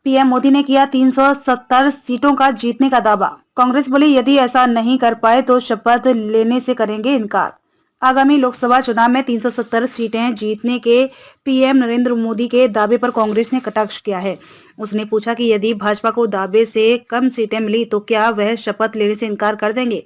PM Modi ने किया 370 सीटों का जीतने का दावा। कांग्रेस बोली यदि ऐसा नहीं कर पाए तो शपथ लेने से करेंगे इनकार। आगामी लोकसभा चुनाव में 370 सीटें जीतने के पीएम नरेंद्र मोदी के दावे पर कांग्रेस ने कटाक्ष किया है। उसने पूछा कि यदि भाजपा को दावे से कम सीटें मिली तो क्या वह शपथ लेने से इनकार कर देंगे।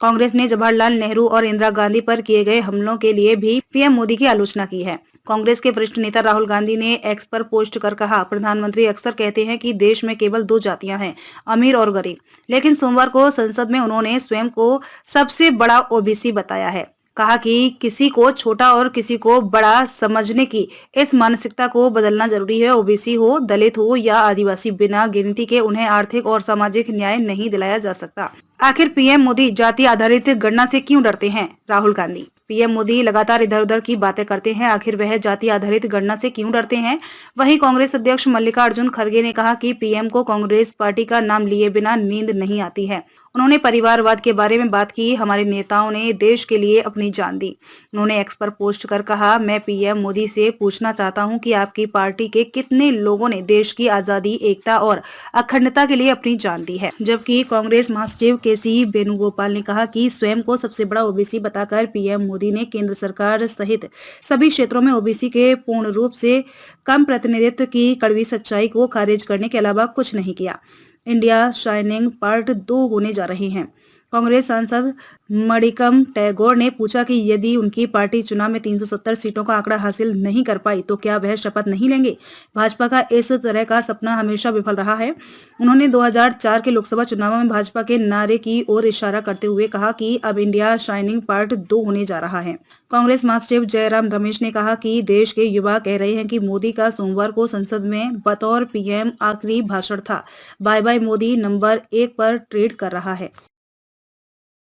कांग्रेस ने जवाहरलाल नेहरू और इंदिरा गांधी पर किए गए हमलों के लिए भी पीएम मोदी की आलोचना की है। कांग्रेस के वरिष्ठ नेता राहुल गांधी ने एक्स पर पोस्ट कर कहा, प्रधानमंत्री अक्सर कहते हैं कि देश में केवल दो जातियां हैं, अमीर और गरीब। लेकिन सोमवार को संसद में उन्होंने स्वयं को सबसे बड़ा ओबीसी बताया है। कहा कि किसी को छोटा और किसी को बड़ा समझने की इस मानसिकता को बदलना जरूरी है। ओबीसी हो, दलित हो या आदिवासी, बिना गिनती के उन्हें आर्थिक और सामाजिक न्याय नहीं दिलाया जा सकता। आखिर पीएम मोदी जाति आधारित गणना से क्यों डरते हैं? राहुल गांधी। पीएम मोदी लगातार इधर उधर की बातें करते हैं, आखिर वह जाति आधारित गणना से क्यों डरते हैं? वहीं कांग्रेस अध्यक्ष मल्लिकार्जुन खड़गे ने कहा कि पीएम को कांग्रेस पार्टी का नाम लिए बिना नींद नहीं आती है। उन्होंने परिवारवाद के बारे में बात की। हमारे नेताओं ने देश के लिए अपनी जान दी। उन्होंने एक्स पर पोस्ट कर कहा, मैं पीएम मोदी से पूछना चाहता हूं कि आपकी पार्टी के कितने लोगों ने देश की आजादी, एकता और अखंडता के लिए अपनी जान दी है। जबकि कांग्रेस महासचिव केसी वेणुगोपाल ने कहा कि स्वयं को सबसे बड़ा ओबीसी बताकर पीएम मोदी ने केंद्र सरकार सहित सभी क्षेत्रों में ओबीसी के पूर्ण रूप से कम प्रतिनिधित्व की कड़वी सच्चाई को खारिज करने के अलावा कुछ नहीं किया। इंडिया शाइनिंग पार्ट 2 होने जा रहे हैं। कांग्रेस सांसद मणिकम टैगोर ने पूछा कि यदि उनकी पार्टी चुनाव में 370 सीटों का आंकड़ा हासिल नहीं कर पाई तो क्या वह शपथ नहीं लेंगे? भाजपा का इस तरह का सपना हमेशा विफल रहा है। उन्होंने 2004 के लोकसभा चुनाव में भाजपा के नारे की ओर इशारा करते हुए कहा कि अब इंडिया शाइनिंग पार्ट 2 होने जा रहा है। कांग्रेस महासचिव जयराम रमेश ने कहा कि देश के युवा कह रहे हैं कि मोदी का सोमवार को संसद में बतौर पीएम आखिरी भाषण था। बाय बाय मोदी नंबर 1 पर ट्वीट कर रहा है।